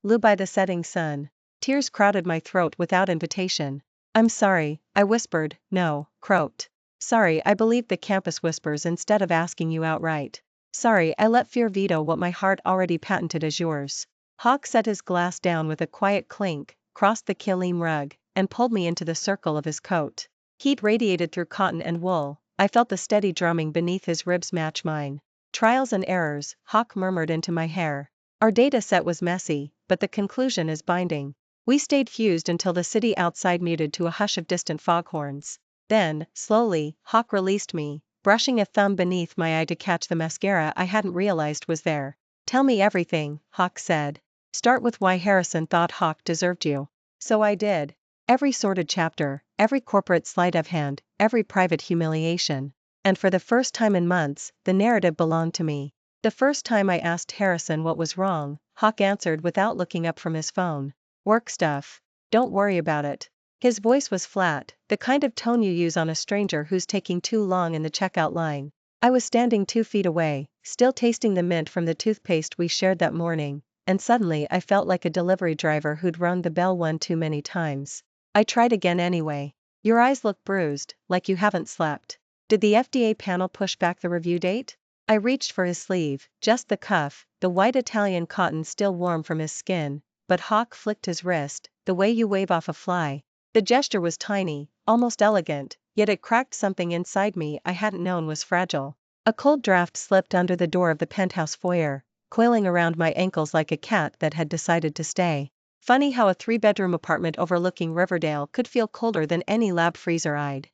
Blue by the setting sun. Tears crowded my throat without invitation. I'm sorry, I whispered, no, croaked. Sorry I believed the campus whispers instead of asking you outright. Sorry I let fear veto what my heart already patented as yours. Hawk set his glass down with a quiet clink, crossed the Kilim rug, and pulled me into the circle of his coat. Heat radiated through cotton and wool. I felt the steady drumming beneath his ribs match mine. Trials and errors, Hawk murmured into my hair. Our data set was messy, but the conclusion is binding. We stayed fused until the city outside muted to a hush of distant foghorns. Then, slowly, Hawk released me, brushing a thumb beneath my eye to catch the mascara I hadn't realized was there. Tell me everything, Hawk said. Start with why Harrison thought Hawk deserved you. So I did. Every sordid chapter, every corporate sleight of hand, every private humiliation. And for the first time in months, the narrative belonged to me. The first time I asked Harrison what was wrong, Hawk answered without looking up from his phone. Work stuff. Don't worry about it. His voice was flat, the kind of tone you use on a stranger who's taking too long in the checkout line. I was standing 2 feet away, still tasting the mint from the toothpaste we shared that morning, and suddenly I felt like a delivery driver who'd rung the bell one too many times. I tried again anyway. Your eyes look bruised, like you haven't slept. Did the FDA panel push back the review date? I reached for his sleeve, just the cuff, the white Italian cotton still warm from his skin, but Hawk flicked his wrist, the way you wave off a fly. The gesture was tiny, almost elegant, yet it cracked something inside me I hadn't known was fragile. A cold draft slipped under the door of the penthouse foyer, coiling around my ankles like a cat that had decided to stay. Funny how a 3-bedroom apartment overlooking Riverdale could feel colder than any lab freezer I'd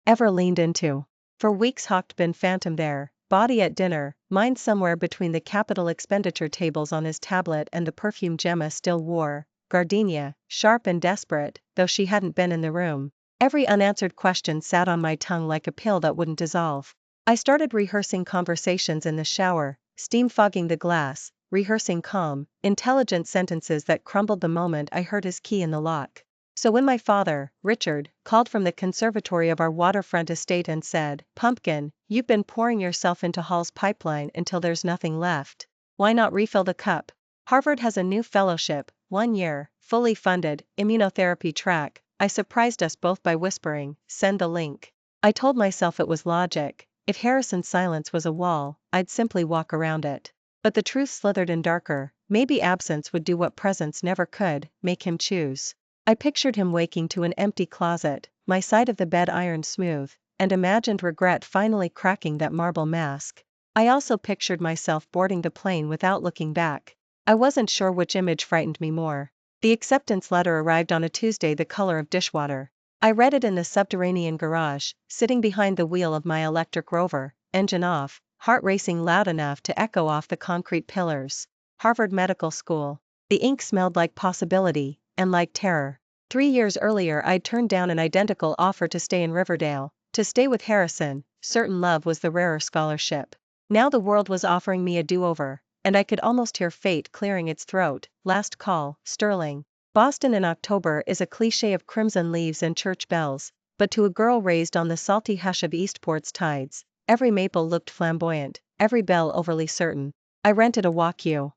ever leaned into. For weeks Hawk'd been phantom there, body at dinner, mind somewhere between the capital expenditure tables on his tablet and the perfume Gemma still wore, gardenia, sharp and desperate, though she hadn't been in the room. Every unanswered question sat on my tongue like a pill that wouldn't dissolve. I started rehearsing conversations in the shower, steam fogging the glass, rehearsing calm, intelligent sentences that crumbled the moment I heard his key in the lock. So when my father, Richard, called from the conservatory of our waterfront estate and said, "Pumpkin, you've been pouring yourself into Hall's pipeline until there's nothing left. Why not refill the cup? Harvard has a new fellowship, 1 year, fully funded, immunotherapy track." I surprised us both by whispering, "Send the link." I told myself it was logic. If Harrison's silence was a wall, I'd simply walk around it. But the truth slithered in darker. Maybe absence would do what presence never could, make him choose. I pictured him waking to an empty closet, my side of the bed ironed smooth, and imagined regret finally cracking that marble mask. I also pictured myself boarding the plane without looking back. I wasn't sure which image frightened me more. The acceptance letter arrived on a Tuesday the color of dishwater. I read it in the subterranean garage, sitting behind the wheel of my electric Rover, engine off, heart racing loud enough to echo off the concrete pillars. Harvard Medical School. The ink smelled like possibility, and like terror. 3 years earlier I'd turned down an identical offer to stay in Riverdale, to stay with Harrison. Certain love was the rarer scholarship. Now the world was offering me a do-over, and I could almost hear fate clearing its throat. Last call, Sterling. Boston in October is a cliché of crimson leaves and church bells, but to a girl raised on the salty hush of Eastport's tides, every maple looked flamboyant, every belle overly certain. I rented a walk-P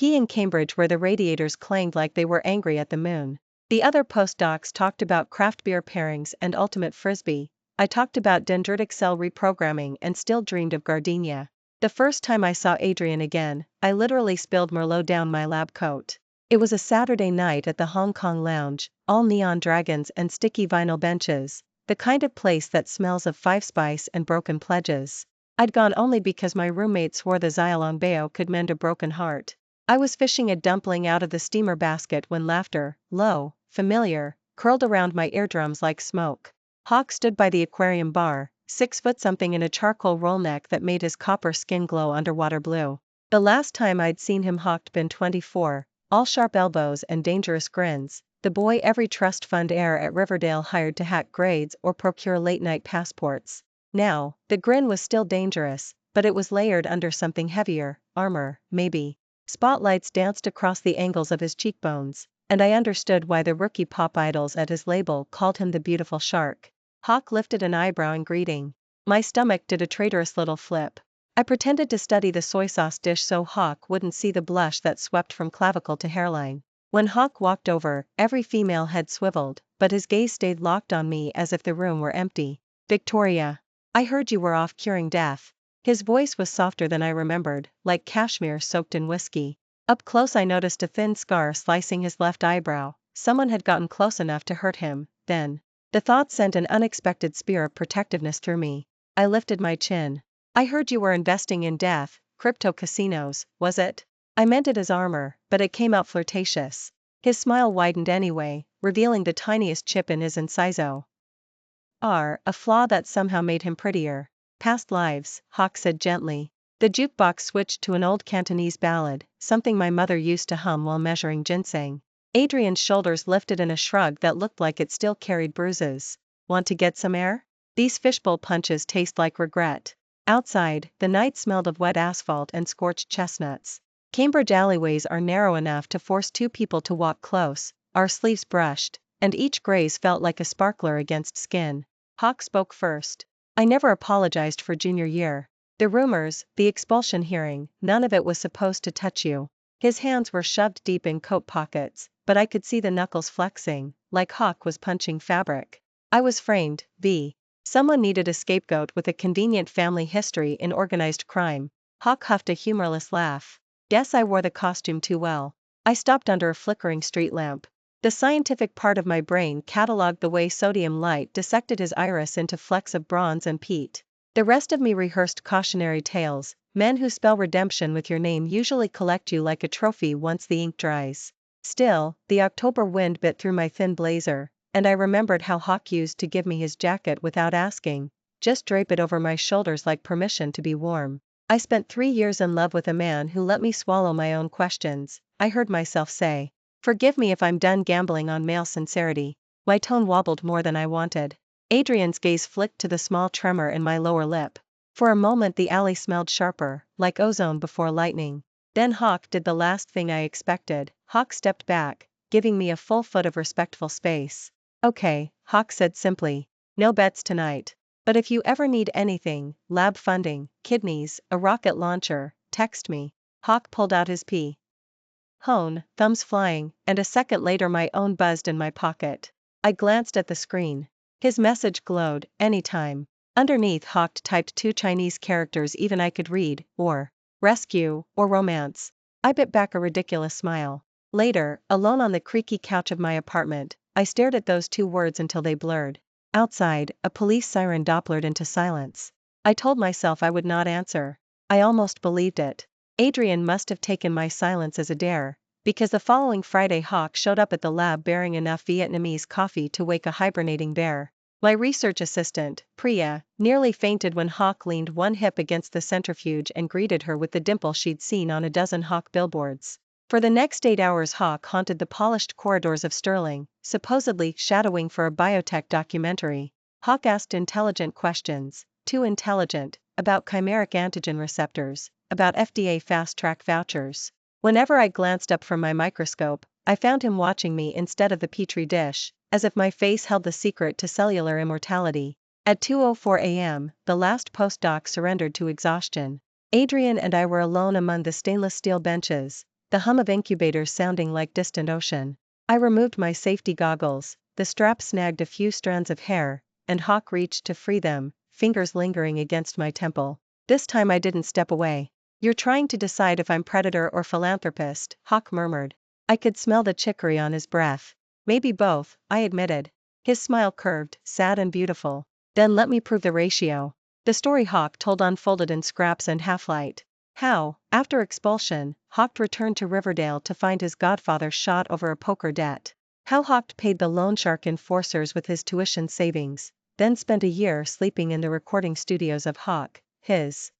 in Cambridge where the radiators clanged like they were angry at the moon. The other postdocs talked about craft beer pairings and ultimate frisbee. I talked about dendritic cell reprogramming and still dreamed of gardenia. The first time I saw Adrian again, I literally spilled Merlot down my lab coat. It was a Saturday night at the Hong Kong Lounge, all neon dragons and sticky vinyl benches, the kind of place that smells of Five Spice and broken pledges. I'd gone only because my roommate swore the Xiaolong Bao could mend a broken heart. I was fishing a dumpling out of the steamer basket when laughter, low, familiar, curled around my eardrums like smoke. Hawk stood by the aquarium bar, 6 foot something in a charcoal roll neck that made his copper skin glow underwater blue. The last time I'd seen him Hawk'd been 24, all sharp elbows and dangerous grins, the boy every trust fund heir at Riverdale hired to hack grades or procure late-night passports. Now, the grin was still dangerous, but it was layered under something heavier, armor, maybe. Spotlights danced across the angles of his cheekbones, and I understood why the rookie pop idols at his label called him the beautiful shark. Hawk lifted an eyebrow in greeting. My stomach did a traitorous little flip. I pretended to study the soy sauce dish so Hawk wouldn't see the blush that swept from clavicle to hairline. When Hawk walked over, every female head swiveled, but his gaze stayed locked on me as if the room were empty. Victoria. I heard you were off curing death. His voice was softer than I remembered, like cashmere soaked in whiskey. Up close I noticed a thin scar slicing his left eyebrow. Someone had gotten close enough to hurt him, then. The thought sent an unexpected spear of protectiveness through me. I lifted my chin. I heard you were investing in death, crypto casinos, was it? I meant it as armor, but it came out flirtatious. His smile widened anyway, revealing the tiniest chip in his incisor. A flaw that somehow made him prettier. Past lives, Hawk said gently. The jukebox switched to an old Cantonese ballad, something my mother used to hum while measuring ginseng. Adrian's shoulders lifted in a shrug that looked like it still carried bruises. Want to get some air? These fishbowl punches taste like regret. Outside, the night smelled of wet asphalt and scorched chestnuts. Cambridge alleyways are narrow enough to force two people to walk close, our sleeves brushed, and each graze felt like a sparkler against skin. Hawk spoke first. I never apologized for junior year. The rumors, the expulsion hearing, none of it was supposed to touch you. His hands were shoved deep in coat pockets, but I could see the knuckles flexing, like Hawk was punching fabric. I was framed, Someone needed a scapegoat with a convenient family history in organized crime. Hawk huffed a humorless laugh. Guess I wore the costume too well. I stopped under a flickering street lamp. The scientific part of my brain catalogued the way sodium light dissected his iris into flecks of bronze and peat. The rest of me rehearsed cautionary tales. Men who spell redemption with your name usually collect you like a trophy once the ink dries. Still, the October wind bit through my thin blazer, and I remembered how Hawk used to give me his jacket without asking, just drape it over my shoulders like permission to be warm. I spent 3 years in love with a man who let me swallow my own questions, I heard myself say. Forgive me if I'm done gambling on male sincerity. My tone wobbled more than I wanted. Adrian's gaze flicked to the small tremor in my lower lip. For a moment the alley smelled sharper, like ozone before lightning. Then Hawk did the last thing I expected. Hawk stepped back, giving me a full foot of respectful space. Okay, Hawk said simply. No bets tonight. But if you ever need anything, lab funding, kidneys, a rocket launcher, text me. Hawk pulled out his phone, thumbs flying, and a second later my own buzzed in my pocket. I glanced at the screen. His message glowed, anytime. Underneath Hawk typed 2 Chinese characters even I could read, or rescue, or romance. I bit back a ridiculous smile. Later, alone on the creaky couch of my apartment, I stared at those 2 words until they blurred. Outside, a police siren dopplered into silence. I told myself I would not answer. I almost believed it. Adrian must have taken my silence as a dare, because the following Friday Hawk showed up at the lab bearing enough Vietnamese coffee to wake a hibernating bear. My research assistant, Priya, nearly fainted when Hawk leaned one hip against the centrifuge and greeted her with the dimple she'd seen on a dozen Hawk billboards. For the next 8 hours Hawk haunted the polished corridors of Sterling, supposedly shadowing for a biotech documentary. Hawk asked intelligent questions, too intelligent, about chimeric antigen receptors, about FDA fast-track vouchers. Whenever I glanced up from my microscope, I found him watching me instead of the petri dish, as if my face held the secret to cellular immortality. At 2:04 a.m., the last postdoc surrendered to exhaustion. Adrian and I were alone among the stainless steel benches, the hum of incubators sounding like distant ocean. I removed my safety goggles, the strap snagged a few strands of hair, and Hawk reached to free them, fingers lingering against my temple. This time I didn't step away. "You're trying to decide if I'm predator or philanthropist," Hawk murmured. I could smell the chicory on his breath. "Maybe both," I admitted. His smile curved, sad and beautiful. "Then let me prove the ratio." The story Hawk told unfolded in scraps and half-light. How, after expulsion, Hawk returned to Riverdale to find his godfather shot over a poker debt. How Hawk paid the loan shark enforcers with his tuition savings, then spent a year sleeping in the recording studios of Hawk, his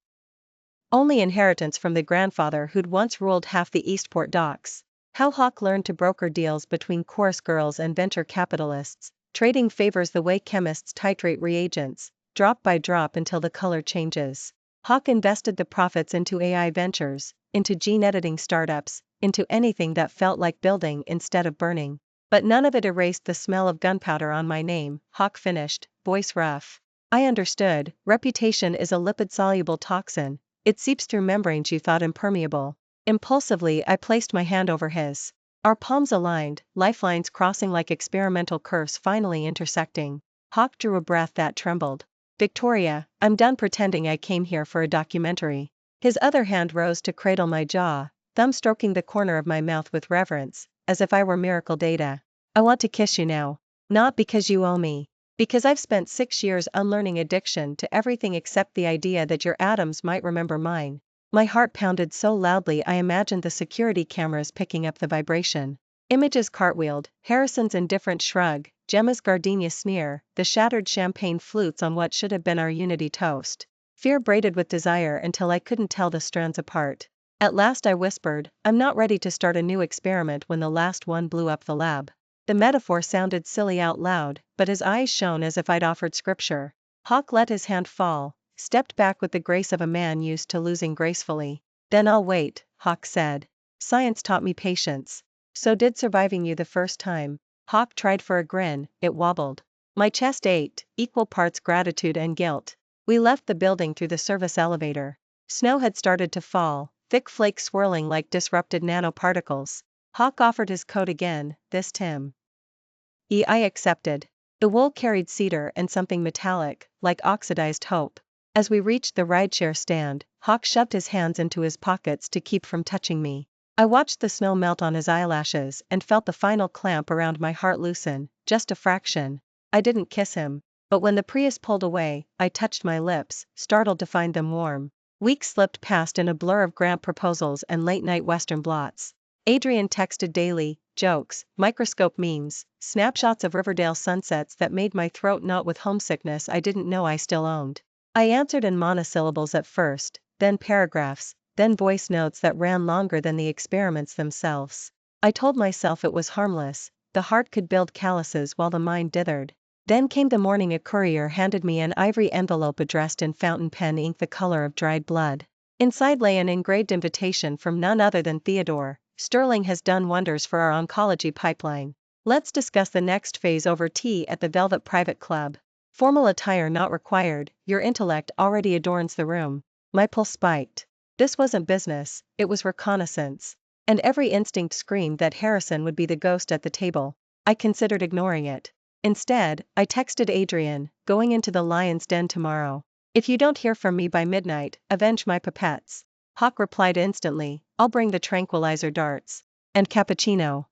only inheritance from the grandfather who'd once ruled half the Eastport docks. How Hawk learned to broker deals between chorus girls and venture capitalists, trading favors the way chemists titrate reagents, drop by drop until the color changes. Hawk invested the profits into AI ventures, into gene editing startups, into anything that felt like building instead of burning. But none of it erased the smell of gunpowder on my name, Hawk finished, voice rough. I understood, reputation is a lipid-soluble toxin. It seeps through membranes you thought impermeable. Impulsively I placed my hand over his. Our palms aligned, lifelines crossing like experimental curves finally intersecting. Hawk drew a breath that trembled. "Victoria, I'm done pretending I came here for a documentary." His other hand rose to cradle my jaw, thumb stroking the corner of my mouth with reverence, as if I were miracle data. "I want to kiss you now. Not because you owe me. Because I've spent 6 years unlearning addiction to everything except the idea that your atoms might remember mine." My heart pounded so loudly I imagined the security cameras picking up the vibration. Images cartwheeled, Harrison's indifferent shrug, Gemma's gardenia sneer, the shattered champagne flutes on what should have been our unity toast. Fear braided with desire until I couldn't tell the strands apart. At last I whispered, "I'm not ready to start a new experiment when the last one blew up the lab." The metaphor sounded silly out loud, but his eyes shone as if I'd offered scripture. Hawk let his hand fall, stepped back with the grace of a man used to losing gracefully. "Then I'll wait," Hawk said. "Science taught me patience. So did surviving you the first time." Hawk tried for a grin, it wobbled. My chest ached, equal parts gratitude and guilt. We left the building through the service elevator. Snow had started to fall, thick flakes swirling like disrupted nanoparticles. Hawk offered his coat again, this time. I accepted. The wool carried cedar and something metallic, like oxidized hope. As we reached the rideshare stand, Hawk shoved his hands into his pockets to keep from touching me. I watched the snow melt on his eyelashes and felt the final clamp around my heart loosen, just a fraction. I didn't kiss him. But when the Prius pulled away, I touched my lips, startled to find them warm. Weeks slipped past in a blur of grant proposals and late-night Western blots. Adrian texted daily, jokes, microscope memes, snapshots of Riverdale sunsets that made my throat knot with homesickness I didn't know I still owned. I answered in monosyllables at first, then paragraphs, then voice notes that ran longer than the experiments themselves. I told myself it was harmless, the heart could build calluses while the mind dithered. Then came the morning a courier handed me an ivory envelope addressed in fountain pen ink the color of dried blood. Inside lay an engraved invitation from none other than Theodore. "Sterling has done wonders for our oncology pipeline. Let's discuss the next phase over tea at the Velvet Private Club. Formal attire not required, your intellect already adorns the room." My pulse spiked. This wasn't business, it was reconnaissance. And every instinct screamed that Harrison would be the ghost at the table. I considered ignoring it. Instead, I texted Adrian, "Going into the lion's den tomorrow. If you don't hear from me by midnight, avenge my pipettes." Hawk replied instantly, "I'll bring the tranquilizer darts. And cappuccino."